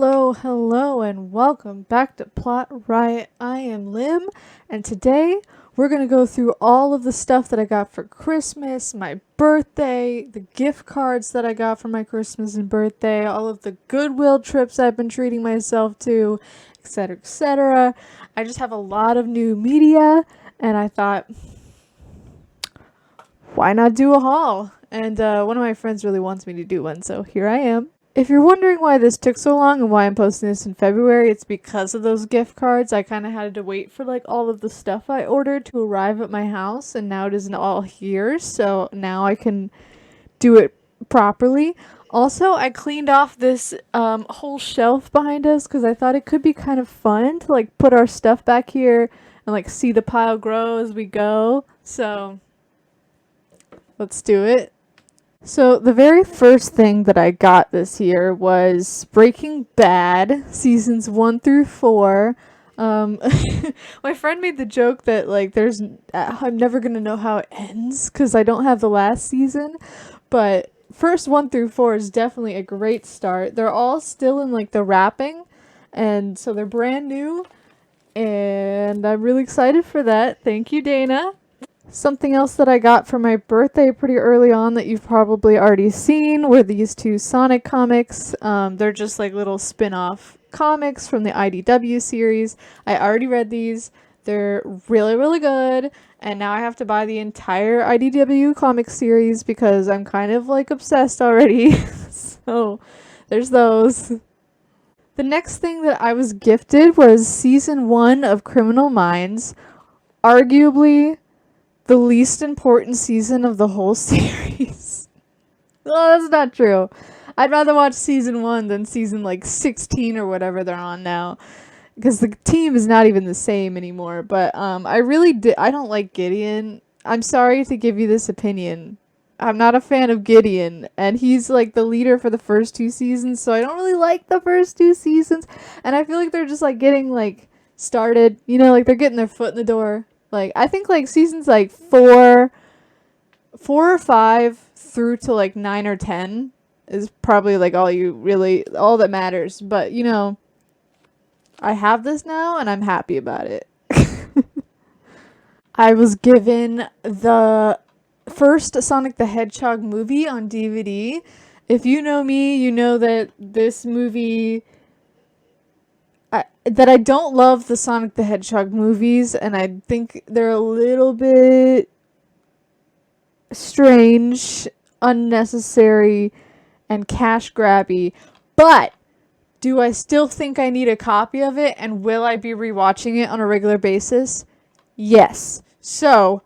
Hello, and welcome back to Plot Riot. I am Lim, and today we're going to go through all of the stuff that I got for Christmas, my birthday, the gift cards that I got for my Christmas and birthday, all of the Goodwill trips I've been treating myself to, etc., etc. I just have a lot of new media, and I thought, why not do a haul? And one of my friends really wants me to do one, so here I am. If you're wondering why this took so long and why I'm posting this in February, it's because of those gift cards. I kind of had to wait for like all of the stuff I ordered to arrive at my house, and now it isn't all here, so now I can do it properly. Also, I cleaned off this whole shelf behind us because I thought it could be kind of fun to like put our stuff back here and like see the pile grow as we go. So let's do it. So the very first thing that I got this year was Breaking Bad seasons 1 through 4. My friend made the joke that like I'm never gonna know how it ends because I don't have the last season, but first 1 through 4 is definitely a great start. They're all still in like the wrapping, and so they're brand new, and I'm really excited for that. Thank you, Dana. Something else that I got for my birthday pretty early on that you've probably already seen were these two Sonic comics. They're just like little spin-off comics from the IDW series. I already read these. They're really, really good. And now I have to buy the entire IDW comic series because I'm kind of like obsessed already. So there's those. The next thing that I was gifted was season 1 of Criminal Minds. Arguably the least important season of the whole series. Well, that's not true. I'd rather watch season 1 than season like 16 or whatever they're on now, because the team is not even the same anymore. But I don't like Gideon. I'm sorry to give you this opinion. I'm not a fan of Gideon, and he's like the leader for the first 2 seasons, so I don't really like the first 2 seasons, and I feel like they're just like getting like started, like they're getting their foot in the door. Like, I think, like, seasons, like, 4 or 5 through to, like, 9 or 10 is probably, like, all that matters. But, I have this now, and I'm happy about it. I was given the first Sonic the Hedgehog movie on DVD. If you know me, you know that this movie... that I don't love the Sonic the Hedgehog movies, and I think they're a little bit strange, unnecessary, and cash grabby. But do I still think I need a copy of it, and will I be rewatching it on a regular basis? Yes. So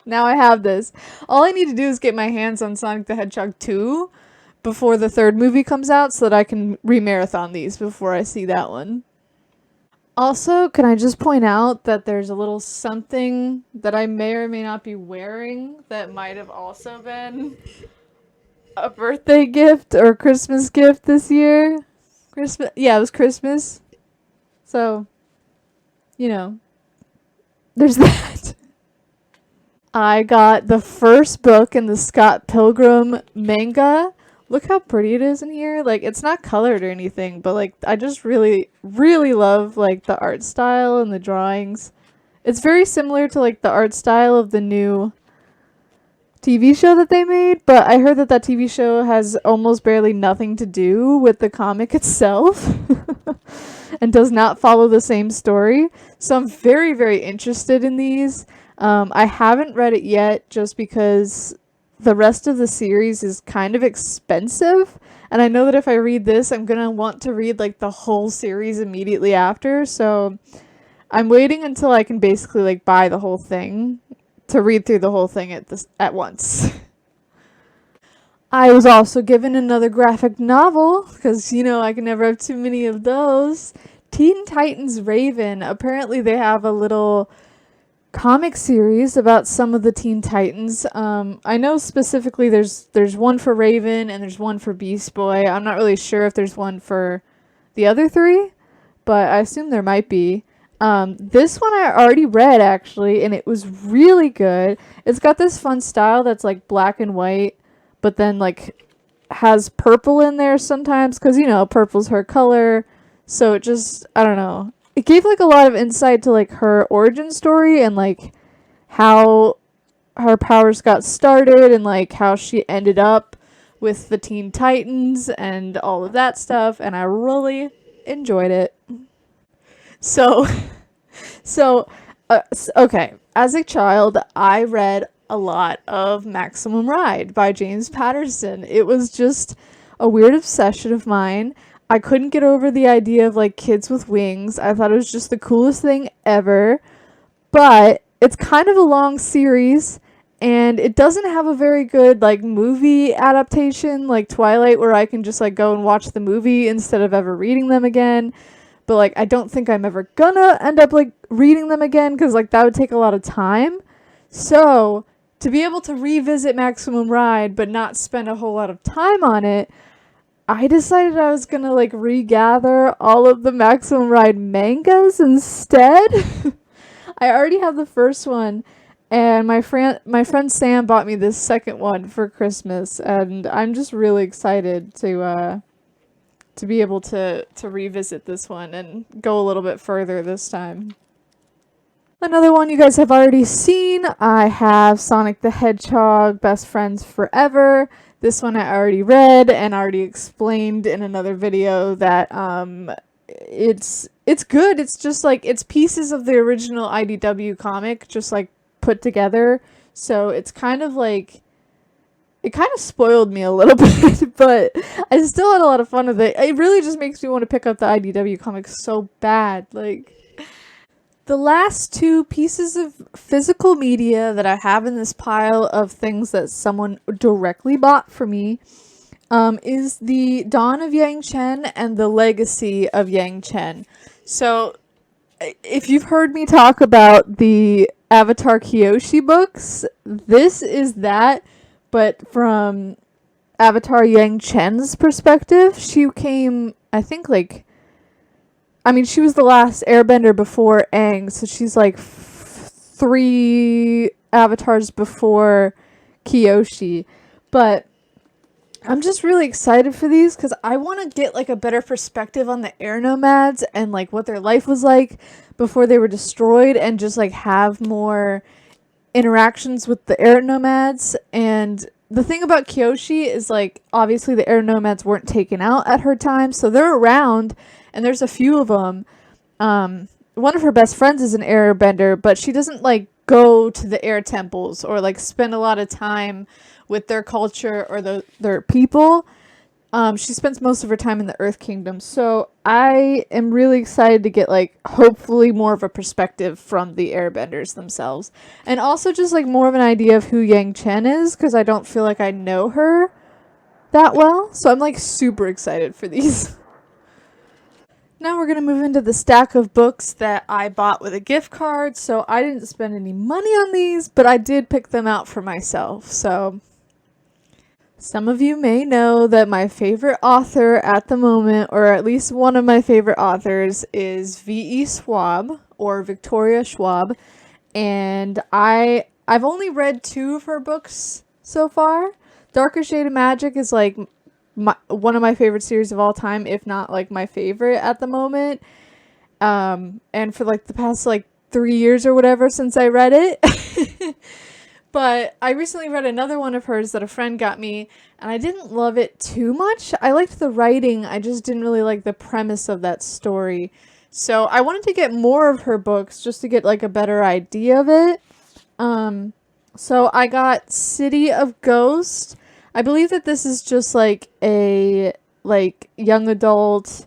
now I have this. All I need to do is get my hands on Sonic the Hedgehog 2 before the 3rd movie comes out so that I can re-marathon these before I see that one. Also, can I just point out that there's a little something that I may or may not be wearing that might have also been a birthday gift or Christmas gift this year? Yeah, it was Christmas. So, there's that. I got the first book in the Scott Pilgrim manga. Look how pretty it is in here. Like, it's not colored or anything, but like I just really, really love like the art style and the drawings. It's very similar to like the art style of the new TV show that they made, but I heard that TV show has almost barely nothing to do with the comic itself and does not follow the same story. So I'm very, very interested in these. I haven't read it yet just because the rest of the series is kind of expensive, and I know that if I read this, I'm gonna want to read like the whole series immediately after, so I'm waiting until I can basically like buy the whole thing to read through the whole thing at once. I was also given another graphic novel, because I can never have too many of those. Teen Titans Raven. Apparently they have a little comic series about some of the Teen Titans. I know specifically there's one for Raven and there's one for Beast Boy. I'm not really sure if there's one for the other 3, but I assume there might be. This one I already read actually, and it was really good. It's got this fun style that's like black and white, but then like has purple in there sometimes because, purple's her color. So it just, I don't know. It gave like a lot of insight to like her origin story and like how her powers got started and like how she ended up with the Teen Titans and all of that stuff. And I really enjoyed it. So, okay. As a child, I read a lot of Maximum Ride by James Patterson. It was just a weird obsession of mine. I couldn't get over the idea of like kids with wings. I thought it was just the coolest thing ever. But it's kind of a long series and it doesn't have a very good like movie adaptation like Twilight where I can just like go and watch the movie instead of ever reading them again. But like I don't think I'm ever gonna end up like reading them again because like that would take a lot of time. So to be able to revisit Maximum Ride but not spend a whole lot of time on it, I decided I was gonna like regather all of the Maximum Ride mangas instead. I already have the first one, and my friend Sam bought me this second one for Christmas, and I'm just really excited to be able to revisit this one and go a little bit further this time. Another one you guys have already seen, I have Sonic the Hedgehog Best Friends Forever. This one I already read and already explained in another video that it's good. It's just like it's pieces of the original IDW comic just like put together. So it's kind of like it kind of spoiled me a little bit, but I still had a lot of fun with it. It really just makes me want to pick up the IDW comics so bad. Like the last two pieces of physical media that I have in this pile of things that someone directly bought for me is the Dawn of Yang Chen and the Legacy of Yang Chen. So if you've heard me talk about the Avatar Kyoshi books, this is that, but from Avatar Yang Chen's perspective. She came, I think, she was the last airbender before Aang, so she's like 3 avatars before Kyoshi. But I'm just really excited for these because I want to get like a better perspective on the air nomads and like what their life was like before they were destroyed and just like have more interactions with the air nomads. And the thing about Kyoshi is like obviously the air nomads weren't taken out at her time, so they're around and there's a few of them. One of her best friends is an airbender, but she doesn't like go to the air temples or like spend a lot of time with their culture or their people. She spends most of her time in the Earth Kingdom. So I am really excited to get like hopefully more of a perspective from the airbenders themselves. And also just like more of an idea of who Yang Chen is, because I don't feel like I know her that well. So I'm like super excited for these. Now we're going to move into the stack of books that I bought with a gift card. So I didn't spend any money on these, but I did pick them out for myself. So some of you may know that my favorite author at the moment, or at least one of my favorite authors, is V.E. Schwab, or Victoria Schwab. And I've only read 2 of her books so far. Darker Shade of Magic is like one of my favorite series of all time, if not like my favorite at the moment. And for like the past like 3 years or whatever since I read it. But I recently read another one of hers that a friend got me, and I didn't love it too much. I liked the writing, I just didn't really like the premise of that story. So I wanted to get more of her books just to get like a better idea of it. So I got City of Ghosts. I believe that this is just like a like young adult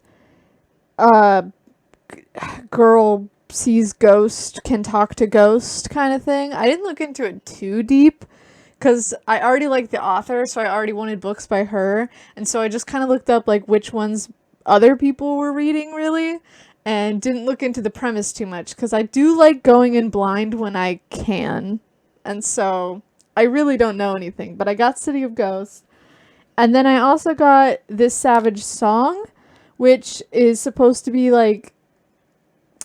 girl sees ghost, can talk to ghost kind of thing. I didn't look into it too deep because I already liked the author, so I already wanted books by her. And so I just kind of looked up like which ones other people were reading really and didn't look into the premise too much because I do like going in blind when I can. And so I really don't know anything, but I got City of Ghosts. And then I also got This Savage Song, which is supposed to be like,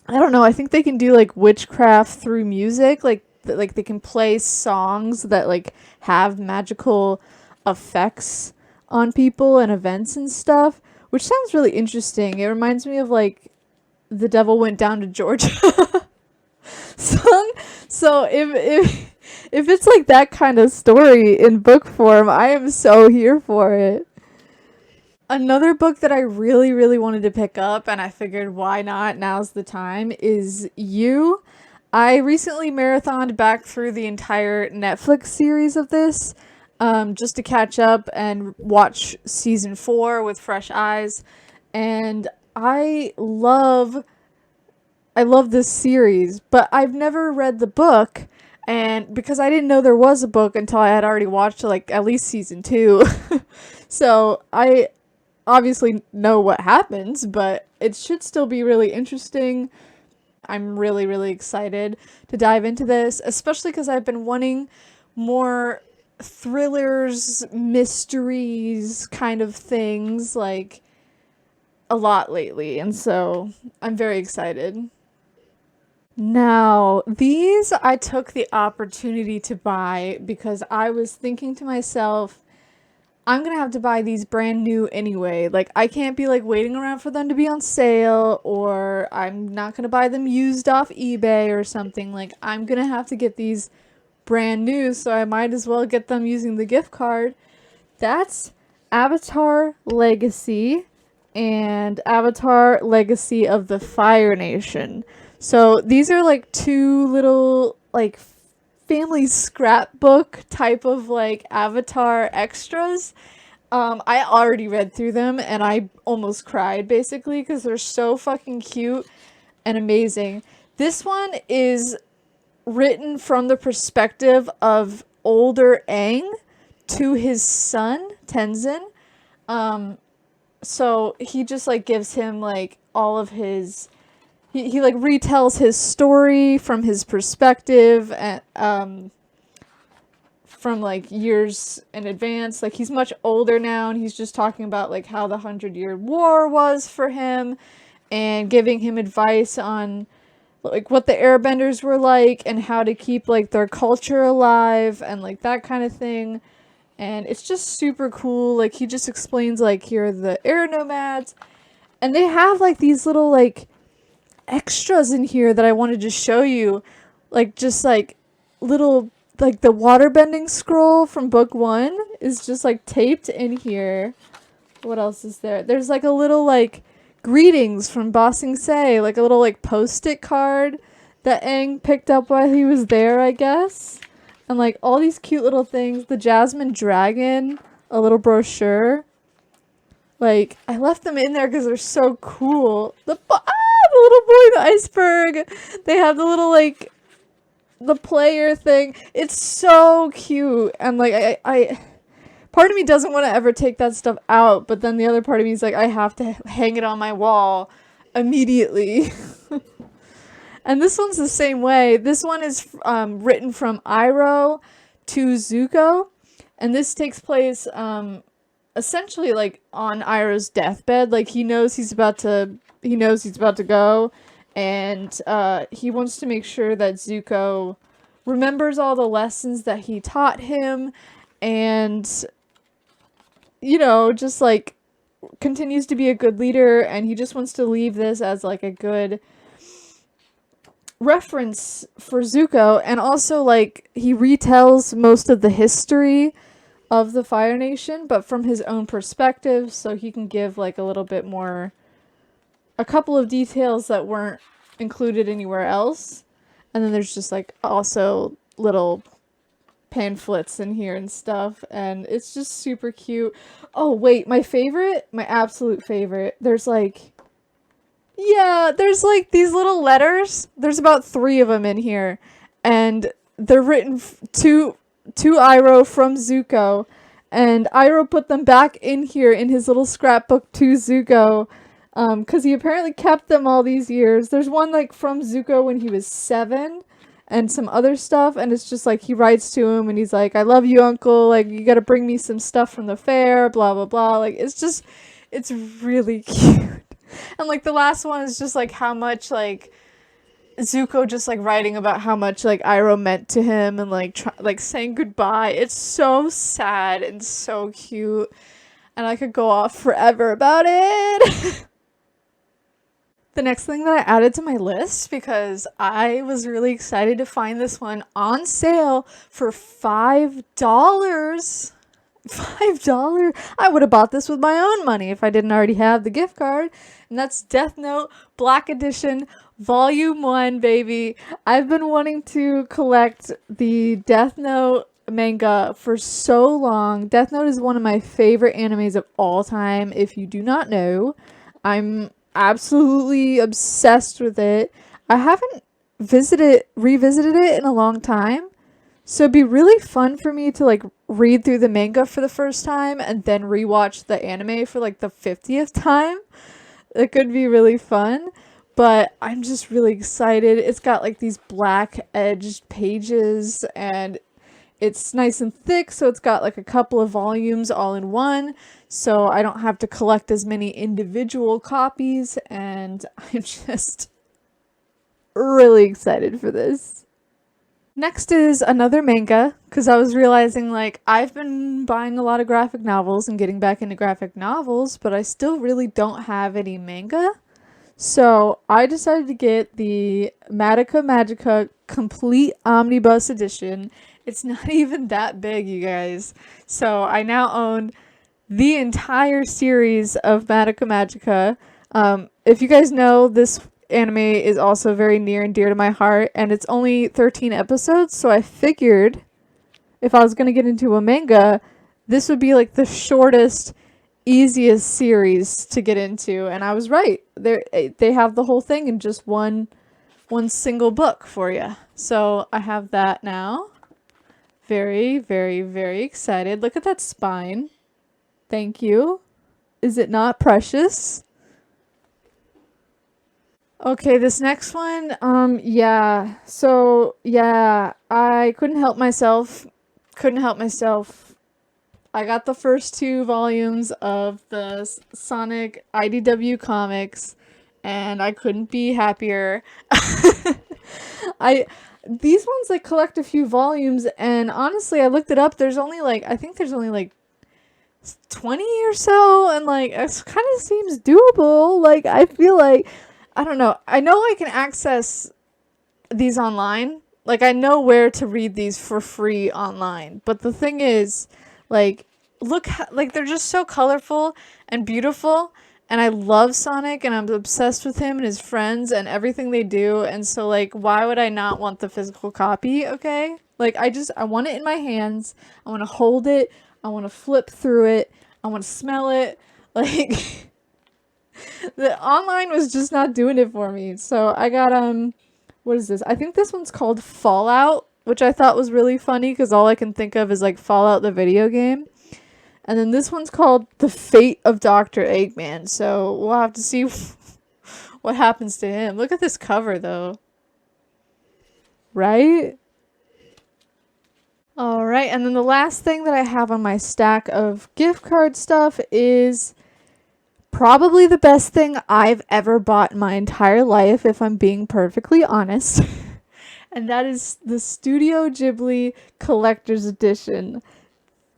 I don't know, I think they can do like witchcraft through music, like they can play songs that like have magical effects on people and events and stuff, which sounds really interesting. It reminds me of like The Devil Went Down to Georgia song. So if it's like that kind of story in book form, I am so here for it. Another book that I really, really wanted to pick up, and I figured why not, now's the time, is You. I recently marathoned back through the entire Netflix series of this, just to catch up and watch season 4 with fresh eyes. And I love this series, but I've never read the book, and because I didn't know there was a book until I had already watched like at least season 2. So I obviously know what happens, but it should still be really interesting. I'm really, really excited to dive into this, especially because I've been wanting more thrillers, mysteries kind of things, like a lot lately, and so I'm very excited. Now, these I took the opportunity to buy because I was thinking to myself, I'm gonna have to buy these brand new anyway. Like, I can't be like waiting around for them to be on sale, or I'm not gonna buy them used off eBay or something. Like, I'm gonna have to get these brand new, so I might as well get them using the gift card. That's Avatar Legacy and Avatar Legacy of the Fire Nation. So these are like two little like family scrapbook type of like Avatar extras. I already read through them and I almost cried basically because they're so fucking cute and amazing. This one is written from the perspective of older Aang to his son Tenzin. So he just like gives him like all of his he like retells his story from his perspective and from like years in advance. Like he's much older now and he's just talking about like how the 100-Year War was for him and giving him advice on like what the airbenders were like and how to keep like their culture alive and like that kind of thing. And it's just super cool. Like he just explains like here are the air nomads, and they have like these little like extras in here that I wanted to show you, like just like little like the waterbending scroll from book 1 is just like taped in here. What else is there? There's like a little like greetings from Ba Sing Se, like a little like post-it card that Aang picked up while he was there, I guess. And like all these cute little things. The Jasmine Dragon, a little brochure. Like I left them in there because they're so cool. The little boy in the iceberg. They have the little like the player thing. It's so cute. And like I part of me doesn't want to ever take that stuff out, but then the other part of me is like I have to hang it on my wall immediately. And this one's the same way. This one is written from Iroh to Zuko, and this takes place essentially like on Iroh's deathbed. Like he knows he's about to go, and he wants to make sure that Zuko remembers all the lessons that he taught him, and just like continues to be a good leader, and he just wants to leave this as like a good reference for Zuko. And also like he retells most of the history of the Fire Nation, but from his own perspective, so he can give like a little bit more, a couple of details that weren't included anywhere else. And then there's just like also little pamphlets in here and stuff, and it's just super cute. Oh wait, my absolute favorite, there's like these little letters. There's about 3 of them in here, and they're written to Iroh from Zuko, and Iroh put them back in here in his little scrapbook to Zuko, because he apparently kept them all these years. There's one like from Zuko when he was 7, and some other stuff, and it's just like he writes to him and he's like, I love you, uncle, like you gotta bring me some stuff from the fair, blah blah blah. Like it's really cute. And like the last one is just like how much like Zuko just like writing about how much like Iroh meant to him, and like saying goodbye. It's so sad and so cute. and I could go off forever about it. The next thing that I added to my list, because I was really excited to find this one on sale for $5. $5. I would have bought this with my own money if I didn't already have the gift card. And that's Death Note Black Edition Volume 1, baby. I've been wanting to collect the Death Note manga for so long. Death Note is one of my favorite animes of all time. If you do not know, I'm absolutely obsessed with it. I haven't revisited it in a long time. So it'd be really fun for me to like read through the manga for the first time and then rewatch the anime for like the 50th time. It could be really fun, but I'm just really excited. It's got like these black edged pages and it's nice and thick, so it's got like a couple of volumes all in one, so I don't have to collect as many individual copies, and I'm just really excited for this. Next is another manga, because I was realizing like I've been buying a lot of graphic novels and getting back into graphic novels, but I still really don't have any manga. So I decided to get the Madoka Magica Complete Omnibus Edition. It's not even that big, you guys. So I now own the entire series of Madoka Magica. If you guys know, this anime is also very near and dear to my heart, and it's only 13 episodes, so I figured if I was going to get into a manga, this would be like the shortest, easiest series to get into, and I was right. They have the whole thing in just one single book for you. So I have that now. Very, very, very excited. Look at that spine. Thank you. Is it not precious? Okay, this next one, yeah. So, yeah, I couldn't help myself. I got the first 2 volumes of the Sonic IDW comics, and I couldn't be happier. These ones like collect a few volumes, and honestly, I looked it up. I think there's only like 20 or so, and like it kind of seems doable. Like I feel like, I don't know. I know I can access these online. Like I know where to read these for free online. But the thing is, like, like they're just so colorful and beautiful. And I love Sonic, and I'm obsessed with him and his friends and everything they do. And so, like, why would I not want the physical copy, okay? Like, I want it in my hands. I want to hold it. I want to flip through it. I want to smell it. Like, the online was just not doing it for me. So, I got, what is this? I think this one's called Fallout, which I thought was really funny because all I can think of is, like, Fallout the video game. And then this one's called The Fate of Dr. Eggman. So we'll have to see what happens to him. Look at this cover, though. Right? Alright, and then the last thing that I have on my stack of gift card stuff is probably the best thing I've ever bought in my entire life, if I'm being perfectly honest. And that is the Studio Ghibli Collector's Edition.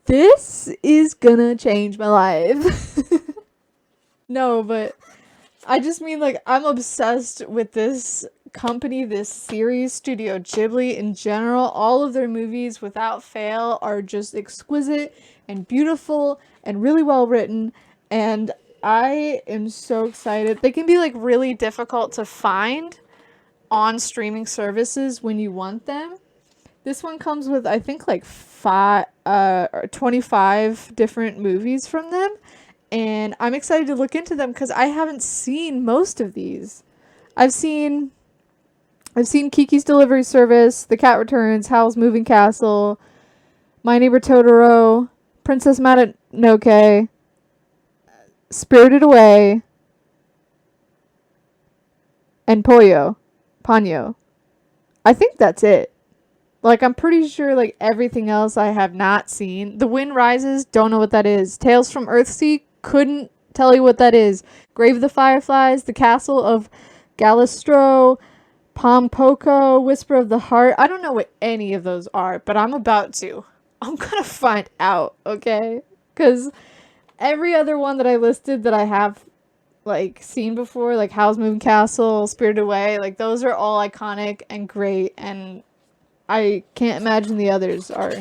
This is gonna change my life. No, but I just mean, like, I'm obsessed with this company, this series, Studio Ghibli in general. All of their movies, without fail, are just exquisite and beautiful and really well written. And I am so excited. They can be, like, really difficult to find on streaming services when you want them. This one comes with, I think, like 25 different movies from them, and I'm excited to look into them because I haven't seen most of these. I've seen Kiki's Delivery Service, The Cat Returns, Howl's Moving Castle, My Neighbor Totoro, Princess Mononoke, Spirited Away, and Ponyo. I think that's it. Like, I'm pretty sure, like, everything else I have not seen. The Wind Rises, don't know what that is. Tales from Earthsea, couldn't tell you what that is. Grave of the Fireflies, The Castle of Galistro, Pompoko, Whisper of the Heart. I don't know what any of those are, but I'm about to. I'm gonna find out, okay? Because Every other one that I listed that I have like seen before, like Howl's Moving Castle, Spirited Away, like those are all iconic and great, and I can't imagine the others are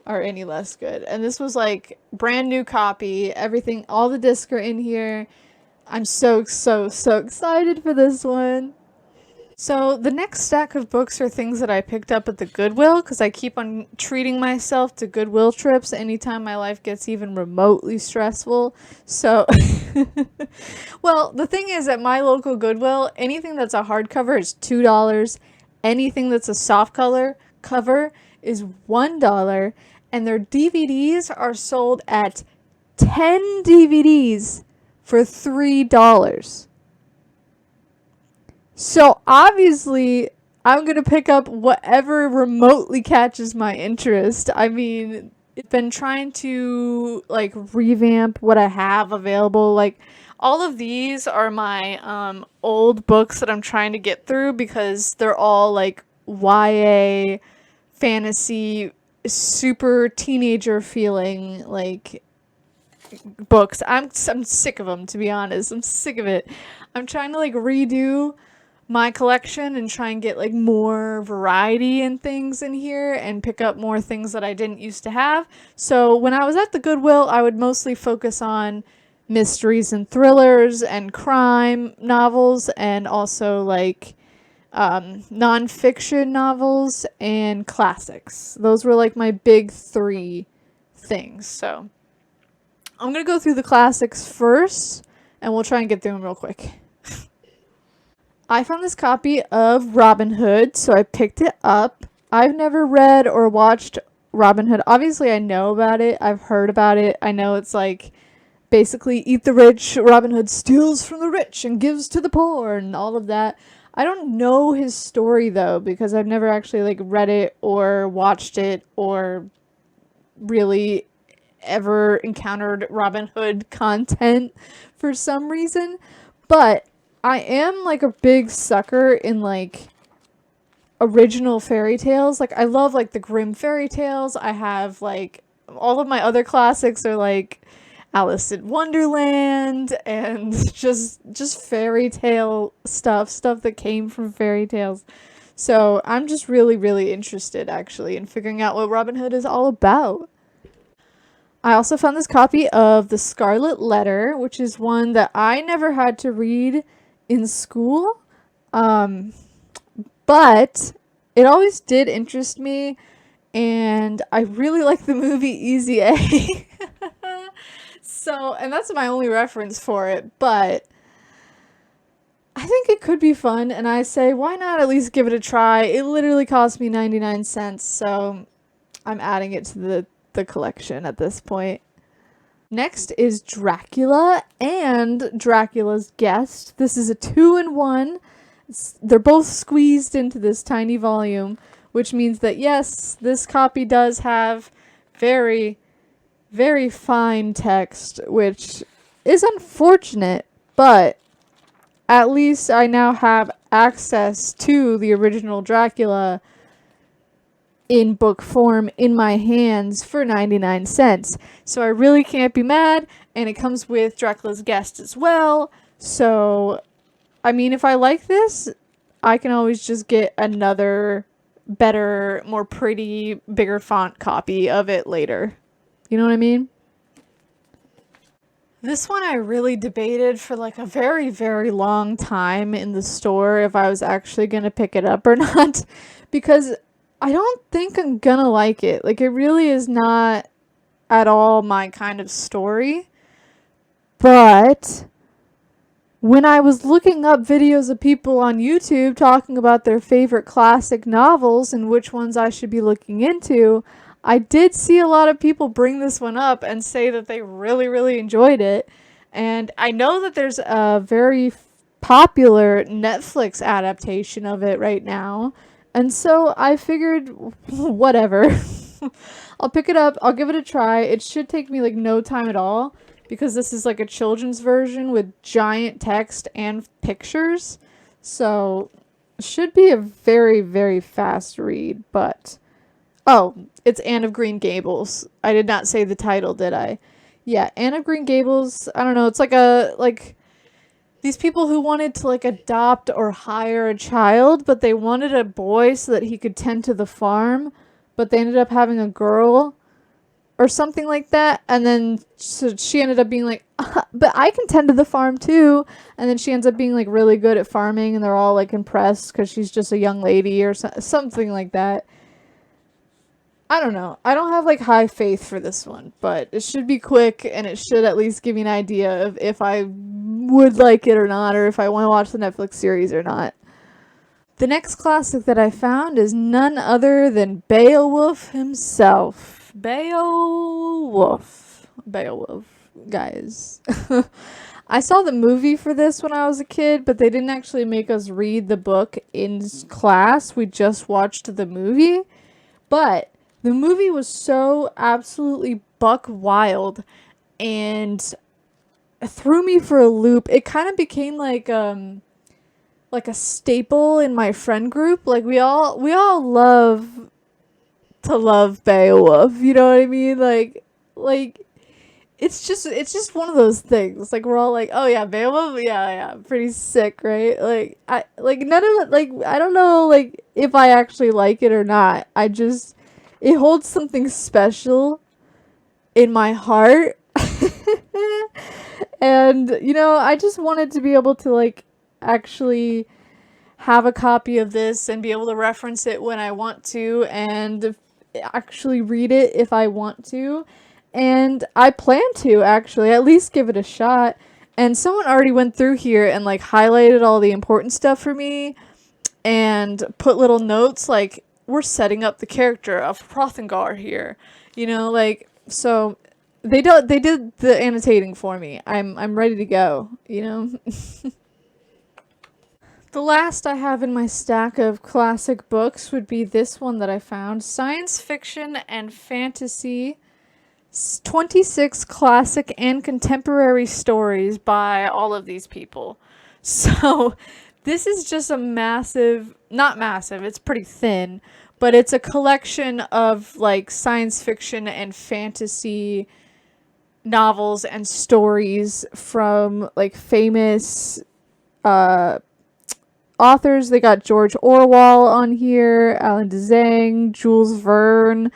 any less good. And this was like brand new copy, everything, all the discs are in here. I'm so excited for this one. So the next stack of books are things that I picked up at the Goodwill, because I keep on treating myself to Goodwill trips anytime my life gets even remotely stressful. So, well, the thing is, at my local Goodwill, anything that's a hardcover is $2. Anything that's a soft color cover is $1. And their DVDs are sold at 10 DVDs for $3. So obviously, I'm going to pick up whatever remotely catches my interest. I mean, I've been trying to like revamp what I have available. Like all of these are my old books that I'm trying to get through, because they're all like YA fantasy, super teenager feeling like books. I'm sick of them, to be honest. I'm sick of it. I'm trying to like redo my collection and try and get like more variety and things in here and pick up more things that I didn't used to have. So when I was at the Goodwill, I would mostly focus on mysteries and thrillers and crime novels, and also like nonfiction novels and classics. Those were like my big three things. So I'm gonna go through the classics first, and we'll try and get through them real quick. I found this copy of Robin Hood, so I picked it up. I've never read or watched Robin Hood. Obviously, I know about it. I've heard about it. I know it's like basically eat the rich. Robin Hood steals from the rich and gives to the poor and all of that. I don't know his story though, because I've never actually like read it or watched it or really ever encountered Robin Hood content for some reason. But I am like a big sucker in like original fairy tales. Like I love like the Grimm fairy tales. I have like all of my other classics are like Alice in Wonderland and just fairy tale stuff that came from fairy tales. So I'm just really interested actually in figuring out what Robin Hood is all about. I also found this copy of The Scarlet Letter, which is one that I never had to read in school, but it always did interest me, and I really like the movie Easy A. So, and that's my only reference for it, but I think it could be fun, and I say, why not at least give it a try? It literally cost me 99 cents, so I'm adding it to the collection at this point. Next is Dracula and Dracula's Guest. This is a 2-in-1. They're both squeezed into this tiny volume, which means that yes, this copy does have very fine text, which is unfortunate, but at least I now have access to the original Dracula in book form in my hands for 99 cents. So I really can't be mad, and it comes with Dracula's Guest as well. So, I mean, if I like this, I can always just get another better, more pretty, bigger font copy of it later. You know what I mean? This one I really debated for like a very long time in the store if I was actually going to pick it up or not, because I don't think I'm gonna like it. Like, it really is not at all my kind of story. But when I was looking up videos of people on YouTube talking about their favorite classic novels and which ones I should be looking into, I did see a lot of people bring this one up and say that they really enjoyed it. And I know that there's a very popular Netflix adaptation of it right now. And so I figured, whatever. I'll pick it up. I'll give it a try. It should take me like no time at all, because this is like a children's version with giant text and pictures. So it should be a very fast read. But, oh, it's Anne of Green Gables. I did not say the title, did I? Yeah, Anne of Green Gables. I don't know. It's like these people who wanted to like adopt or hire a child, but they wanted a boy so that he could tend to the farm, but they ended up having a girl or something like that. And then so she ended up being like, but I can tend to the farm too. And then she ends up being like really good at farming, and they're all like impressed because she's just a young lady or something like that. I don't know. I don't have like high faith for this one, but it should be quick and it should at least give me an idea of if I would like it or not, or if I want to watch the Netflix series or not. The next classic that I found is none other than Beowulf himself. Beowulf. Beowulf, guys. I saw the movie for this when I was a kid, but they didn't actually make us read the book in class. We just watched the movie. But the movie was so absolutely buck wild and threw me for a loop. It kind of became like a staple in my friend group. Like we all love to love Beowulf. You know what I mean? Like it's just one of those things. Like we're all like, oh yeah, Beowulf, yeah, pretty sick, right? Like I like none of it. Like I don't know, like if I actually like it or not. It holds something special in my heart. And I just wanted to be able to like actually have a copy of this and be able to reference it when I want to, and actually read it if I want to. And I plan to actually at least give it a shot. And someone already went through here and like highlighted all the important stuff for me and put little notes like we're setting up the character of Hrothgar here. Like so they did the annotating for me. I'm ready to go. The last I have in my stack of classic books would be this one that I found, Science Fiction and Fantasy 26 Classic and Contemporary Stories by all of these people. So, this is just a not massive, it's pretty thin, but it's a collection of like science fiction and fantasy novels and stories from like famous authors. They got George Orwell on here, Alan Dzang, Jules Verne,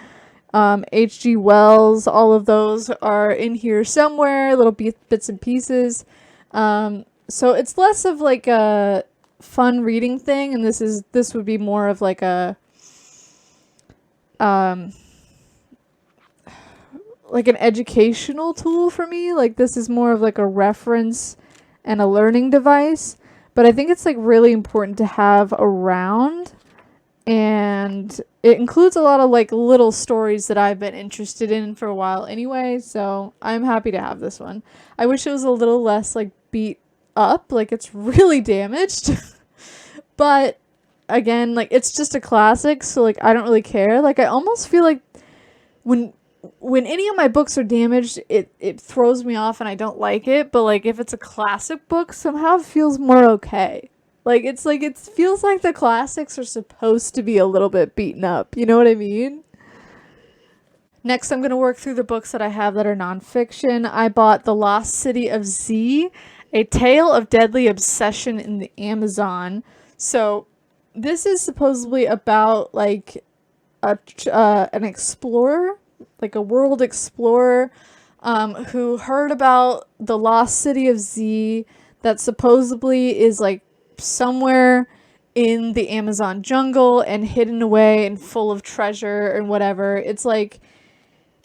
H.G. Wells. All of those are in here somewhere, little bits and pieces. So it's less of like a fun reading thing, and this would be more of like a like an educational tool for me. Like this is more of like a reference and a learning device. But I think it's like really important to have around, and it includes a lot of like little stories that I've been interested in for a while anyway, so I'm happy to have this one. I wish it was a little less like beat up, like it's really damaged. But again, like it's just a classic, so like I don't really care. Like I almost feel like when any of my books are damaged, it throws me off and I don't like it. But like if it's a classic book, somehow it feels more okay. Like it feels like the classics are supposed to be a little bit beaten up. You know what I mean? Next, I'm going to work through the books that I have that are nonfiction. I bought The Lost City of Z, A Tale of Deadly Obsession in the Amazon. So this is supposedly about like an explorer, like a world explorer, who heard about the lost city of Z that supposedly is like somewhere in the Amazon jungle and hidden away and full of treasure and whatever. It's like,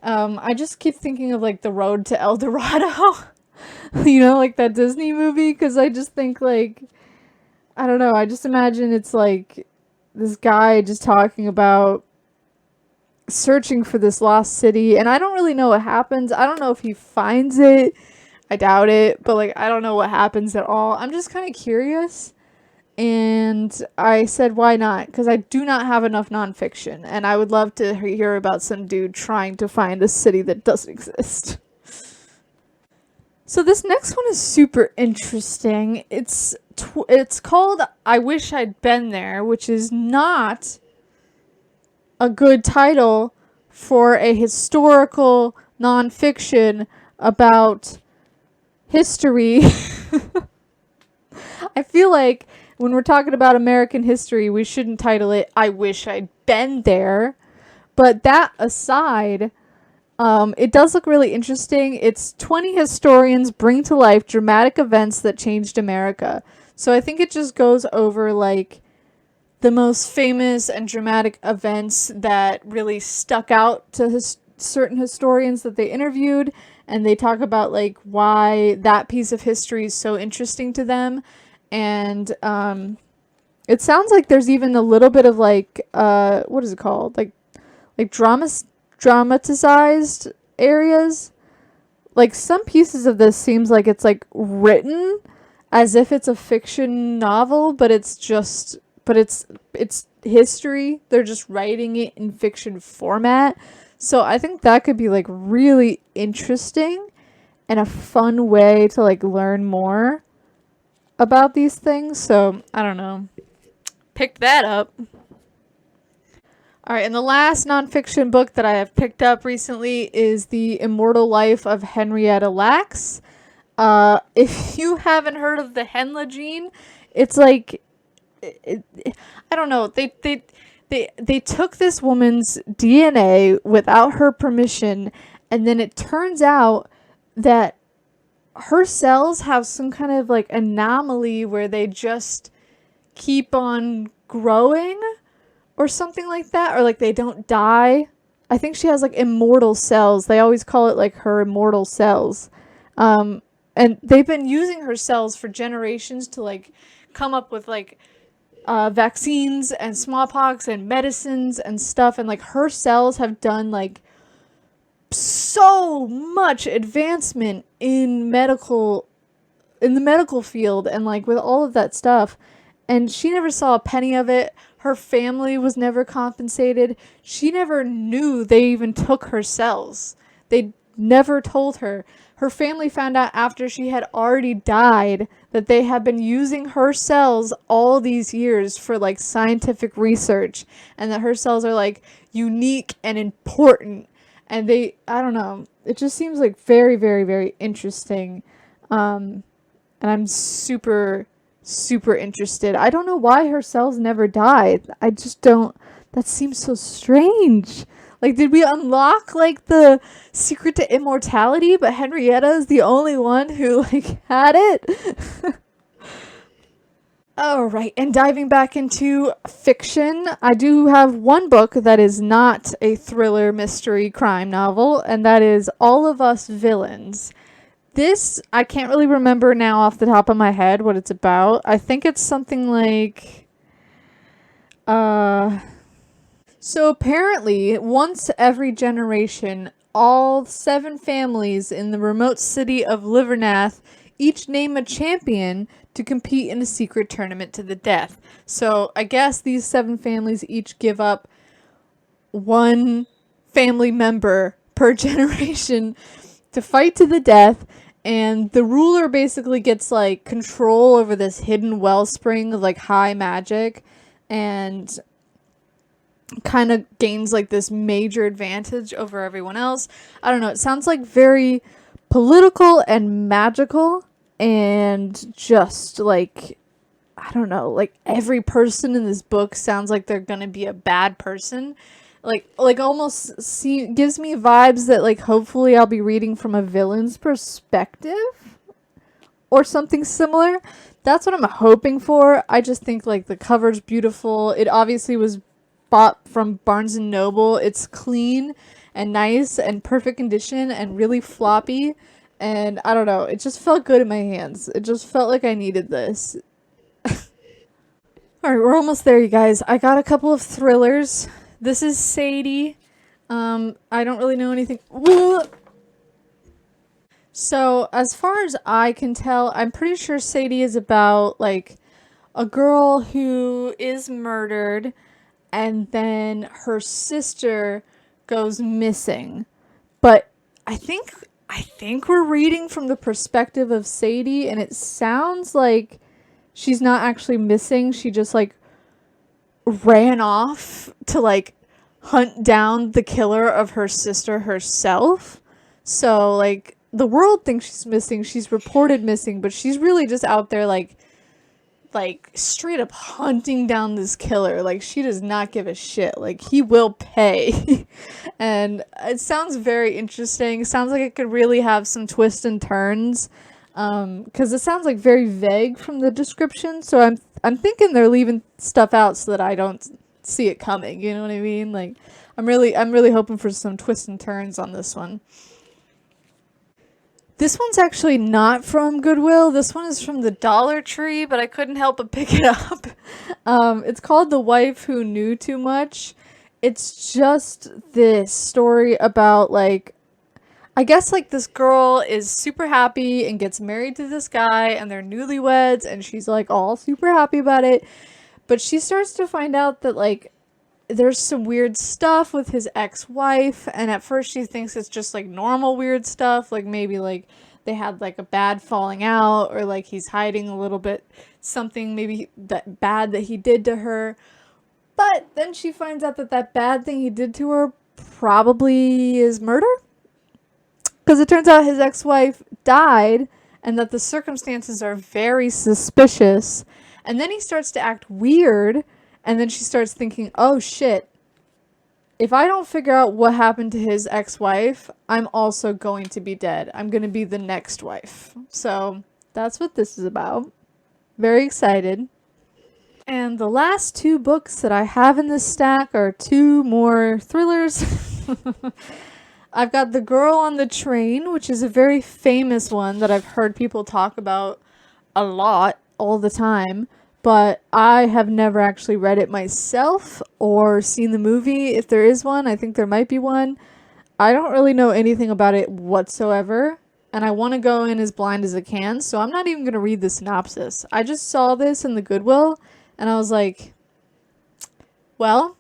I just keep thinking of like The Road to El Dorado, like that Disney movie, because I just think like, I don't know, I just imagine it's like this guy just talking about searching for this lost city, and I don't really know what happens. I don't know if he finds it. I doubt it, but like I don't know what happens at all. I'm just kind of curious, and I said why not, because I do not have enough nonfiction, and I would love to hear about some dude trying to find a city that doesn't exist. So this next one is super interesting. It's called I Wish I'd Been There, which is not a good title for a historical nonfiction about history. I feel like when we're talking about American history, we shouldn't title it "I Wish I'd Been There." But that aside, it does look really interesting. It's 20 historians bring to life dramatic events that changed America. So I think it just goes over like the most famous and dramatic events that really stuck out to certain historians that they interviewed, and they talk about like why that piece of history is so interesting to them. And it sounds like there's even a little bit of like what is it called, like dramatized areas. Like some pieces of this seems like it's like written as if it's a fiction novel, but it's history. They're just writing it in fiction format. So I think that could be like really interesting and a fun way to like learn more about these things. So I don't know. Pick that up. All right, and the last nonfiction book that I have picked up recently is The Immortal Life of Henrietta Lacks. If you haven't heard of the Henla gene, it's like, I don't know. They took this woman's DNA without her permission, and then it turns out that her cells have some kind of like anomaly where they just keep on growing or something like that, or like they don't die. I think she has like immortal cells. They always call it like her immortal cells. And they've been using her cells for generations to like come up with like vaccines and smallpox and medicines and stuff. And like her cells have done like so much advancement in the medical field and like with all of that stuff. And she never saw a penny of it. Her family was never compensated. She never knew they even took her cells. They never told her. Her family found out after she had already died that they had been using her cells all these years for like scientific research, and that her cells are like unique and important. And I don't know, it just seems like very, very, very interesting. And I'm super, super interested. I don't know why her cells never died. I just don't. That seems so strange. Like, did we unlock like the secret to immortality, but Henrietta is the only one who like had it? All right, and diving back into fiction, I do have one book that is not a thriller, mystery, crime novel, and that is All of Us Villains. This, I can't really remember now off the top of my head what it's about. I think it's something like, so apparently, once every generation, all 7 families in the remote city of Livernath each name a champion to compete in a secret tournament to the death. So I guess these 7 families each give up one family member per generation to fight to the death. And the ruler basically gets like control over this hidden wellspring of like high magic, and kind of gains like this major advantage over everyone else. I don't know. It sounds like very political and magical, and just like, I don't know, like every person in this book sounds like they're gonna be a bad person. Like almost gives me vibes that like hopefully I'll be reading from a villain's perspective or something similar. That's what I'm hoping for. I just think like the cover's beautiful. It obviously was bought from Barnes and Noble. It's clean and nice and perfect condition and really floppy. And I don't know, it just felt good in my hands. It just felt like I needed this. Alright, we're almost there, you guys. I got a couple of thrillers. This is Sadie. I don't really know anything. So, as far as I can tell, I'm pretty sure Sadie is about, like, a girl who is murdered, and then her sister goes missing. But I think we're reading from the perspective of Sadie, and it sounds like she's not actually missing. She just, like, ran off to, like, hunt down the killer of her sister herself. So, like, the world thinks she's missing. She's reported missing, but she's really just out there like straight up hunting down this killer. Like, she does not give a shit. Like, he will pay. And it sounds very interesting. Sounds like it could really have some twists and turns. Because it sounds like very vague from the description. So I'm thinking they're leaving stuff out so that I don't see it coming. You know what I mean? Like, I'm really hoping for some twists and turns on this one. This one's actually not from Goodwill. This one is from the Dollar Tree, but I couldn't help but pick it up. It's called The Wife Who Knew Too Much. It's just this story about, like, I guess, like, this girl is super happy and gets married to this guy, and they're newlyweds, and she's, like, all super happy about it. But she starts to find out that, like, there's some weird stuff with his ex-wife, and at first she thinks it's just like normal weird stuff, like maybe like they had like a bad falling out, or like he's hiding a little bit something maybe that bad that he did to her. But then she finds out that that bad thing he did to her probably is murder, because it turns out his ex-wife died and that the circumstances are very suspicious. And then he starts to act weird. And then she starts thinking, oh shit, if I don't figure out what happened to his ex-wife, I'm also going to be dead. I'm going to be the next wife. So that's what this is about. Very excited. And the last two books that I have in this stack are two more thrillers. I've got The Girl on the Train, which is a very famous one that I've heard people talk about a lot, all the time. But I have never actually read it myself or seen the movie. If there is one, I think there might be one. I don't really know anything about it whatsoever. And I want to go in as blind as I can. So I'm not even going to read the synopsis. I just saw this in the Goodwill. And I was like, well,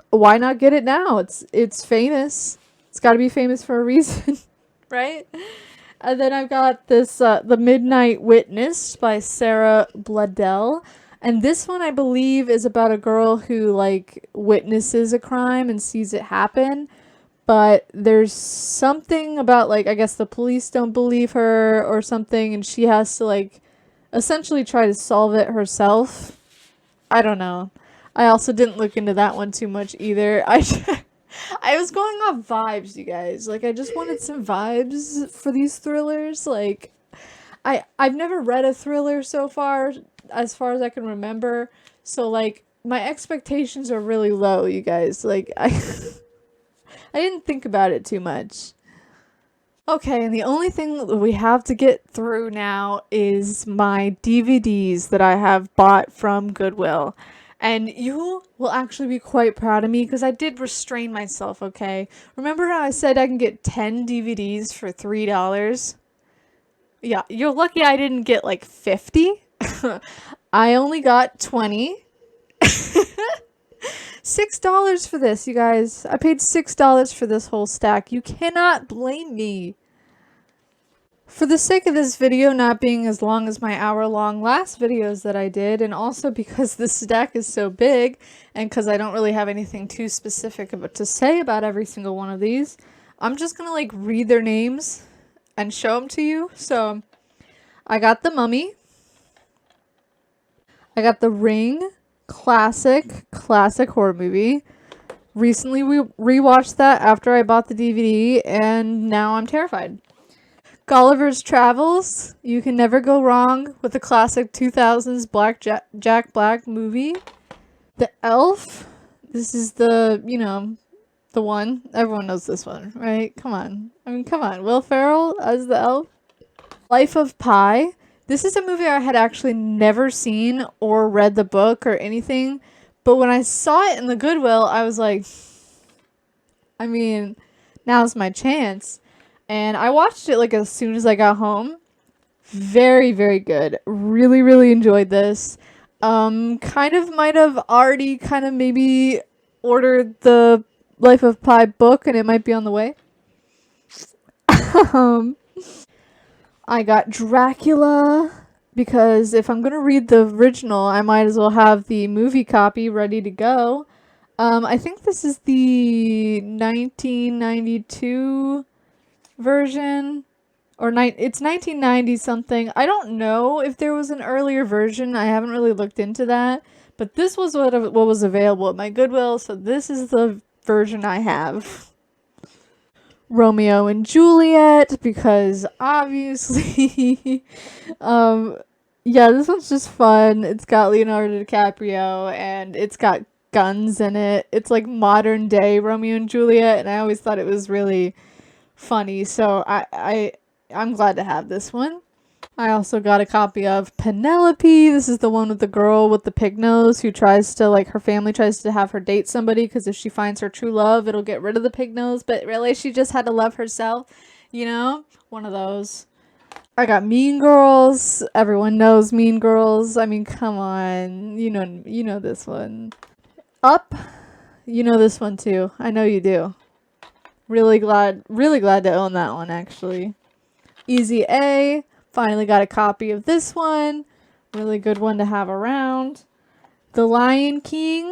why not get it now? It's famous. It's got to be famous for a reason. Right? And then I've got this, The Midnight Witness by Sarah Bladell. And this one, I believe, is about a girl who, like, witnesses a crime and sees it happen. But there's something about, like, I guess the police don't believe her or something. And she has to, like, essentially try to solve it herself. I don't know. I also didn't look into that one too much either. I was going off vibes, you guys. Like, I just wanted some vibes for these thrillers. Like, I've never read a thriller so far as I can remember. So, like, my expectations are really low, you guys. Like, I didn't think about it too much. Okay, and the only thing that we have to get through now is my DVDs that I have bought from Goodwill. And you will actually be quite proud of me because I did restrain myself, okay? Remember how I said I can get 10 DVDs for $3? Yeah, you're lucky I didn't get like 50. I only got 20. $6 for this, you guys. I paid $6 for this whole stack. You cannot blame me. For the sake of this video not being as long as my hour-long last videos that I did, and also because this stack is so big, and because I don't really have anything too specific to say about every single one of these, I'm just gonna like read their names and show them to you. So, I got The Mummy. I got The Ring. Classic horror movie. Recently we rewatched that after I bought the DVD, and now I'm terrified. Gulliver's Travels. You can never go wrong with the classic 2000s Jack Black movie. The Elf. This is the, you know, the one. Everyone knows this one, right? Come on. I mean, come on. Will Ferrell as the elf. Life of Pi. This is a movie I had actually never seen or read the book or anything. But when I saw it in the Goodwill, I was like, I mean, now's my chance. And I watched it like as soon as I got home. Very, very good. Really, really enjoyed this. Kind of might have already kind of maybe ordered the Life of Pi book and it might be on the way. I got Dracula because if I'm going to read the original, I might as well have the movie copy ready to go. I think this is the 1992 version. It's 1990 something. I don't know if there was an earlier version. I haven't really looked into that. But this was what was available at my Goodwill, so this is the version I have. Romeo and Juliet, because obviously, yeah, this one's just fun. It's got Leonardo DiCaprio, and it's got guns in it. It's like modern day Romeo and Juliet, and I always thought it was really funny, so I'm glad to have this one. I also got a copy of Penelope. This is the one with the girl with the pig nose who tries to, like, her family tries to have her date somebody because if she finds her true love, it'll get rid of the pig nose. But really, she just had to love herself, you know? One of those. I got Mean Girls. Everyone knows Mean Girls. I mean, come on. You know this one. Up. You know this one too. I know you do. Really glad to own that one, actually. Easy A. Finally got a copy of this one. Really good one to have around. The Lion King.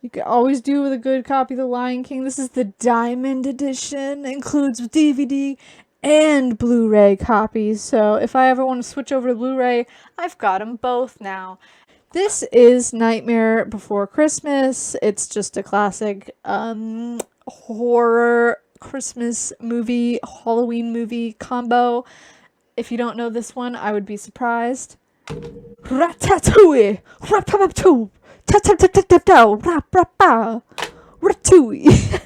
You can always do with a good copy of The Lion King. This is the Diamond Edition. Includes DVD and Blu-ray copies. So if I ever want to switch over to Blu-ray, I've got them both now. This is Nightmare Before Christmas. It's just a classic horror Christmas movie, Halloween movie combo. If you don't know this one, I would be surprised. Ratatouille! Ratatouille! Ratatouille!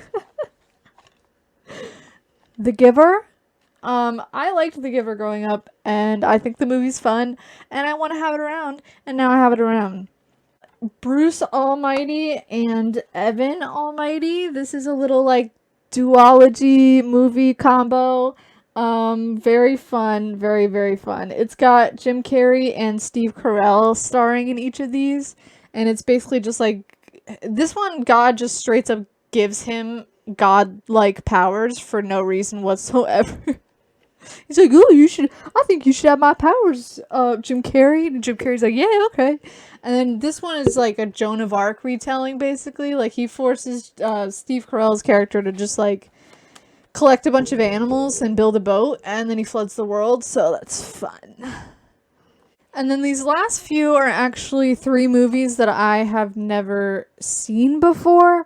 The Giver. I liked The Giver growing up, and I think the movie's fun, and I want to have it around, and now I have it around. Bruce Almighty and Evan Almighty. This is a little, like, duology movie combo. Very fun, very, very fun. It's got Jim Carrey and Steve Carell starring in each of these, and it's basically just like, this one, God just straight up gives him God-like powers for no reason whatsoever. He's like, oh, I think you should have my powers, Jim Carrey. And Jim Carrey's like, yeah, okay. And then this one is like a Joan of Arc retelling, basically. Like, he forces Steve Carell's character to just, like, collect a bunch of animals and build a boat, and then he floods the world, so that's fun. And then these last few are actually 3 movies that I have never seen before,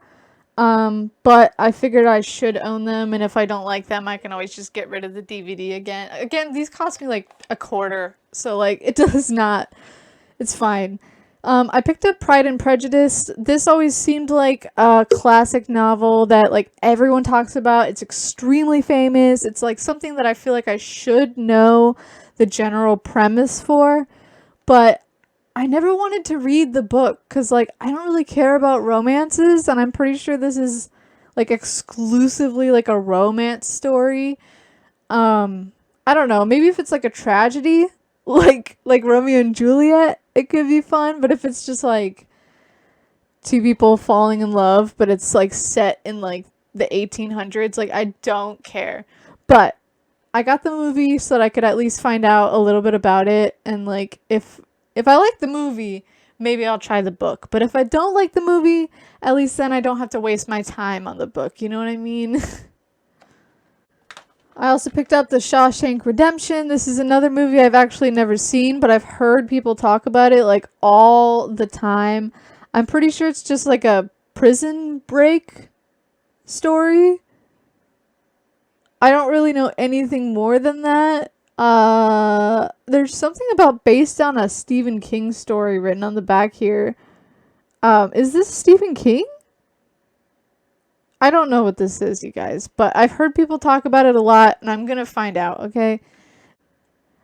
but I figured I should own them, and if I don't like them, I can always just get rid of the DVD again. Again, these cost me like $0.25, so, like, it does not, it's fine. I picked up Pride and Prejudice. This always seemed like a classic novel that, like, everyone talks about. It's extremely famous. It's, like, something that I feel like I should know the general premise for. But I never wanted to read the book because, like, I don't really care about romances. And I'm pretty sure this is, like, exclusively, like, a romance story. I don't know. Maybe if it's, like, a tragedy, like Romeo and Juliet, it could be fun, but if it's just like 2 people falling in love, but it's like set in like the 1800s, like, I don't care. But I got the movie so that I could at least find out a little bit about it, and like if I like the movie, maybe I'll try the book. But if I don't like the movie, at least then I don't have to waste my time on the book, you know what I mean? I also picked up The Shawshank Redemption. This is another movie I've actually never seen, but I've heard people talk about it, like, all the time. I'm pretty sure it's just, like, a prison break story. I don't really know anything more than that. There's something about based on a Stephen King story written on the back here. Is this Stephen King? I don't know what this is, you guys, but I've heard people talk about it a lot, and I'm gonna find out, okay?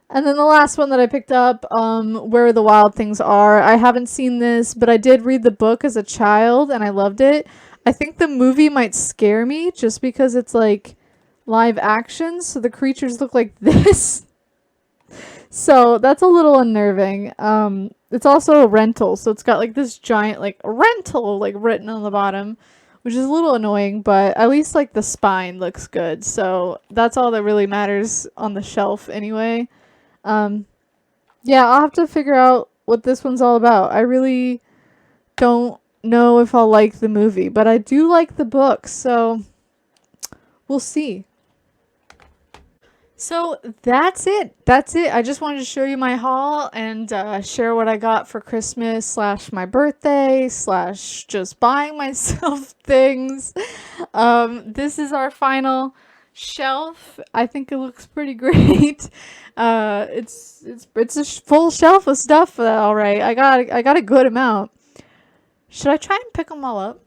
And then the last one that I picked up, Where the Wild Things Are. I haven't seen this, but I did read the book as a child, and I loved it. I think the movie might scare me, just because it's, like, live action, so the creatures look like this. So that's a little unnerving. It's also a rental, so it's got, like, this giant, like, rental, like, written on the bottom, which is a little annoying, but at least, like, the spine looks good. So that's all that really matters on the shelf anyway. Yeah, I'll have to figure out what this one's all about. I really don't know if I'll like the movie, but I do like the book, so we'll see. So that's it. That's it. I just wanted to show you my haul and share what I got for Christmas slash my birthday slash just buying myself things. This is our final shelf. I think it looks pretty great. It's a full shelf of stuff. All right, I got a good amount. Should I try and pick them all up?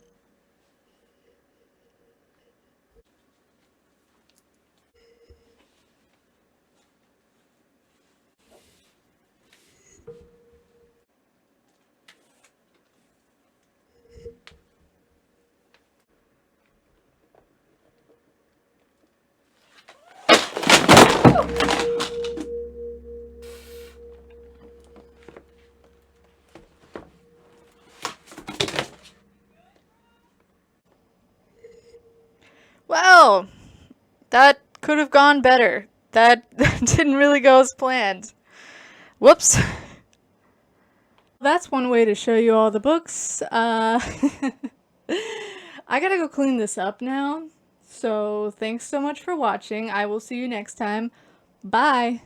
Well, that could have gone better. That, that didn't really go as planned. Whoops. That's one way to show you all the books. I gotta go clean this up now. So thanks so much for watching. I will see you next time. Bye.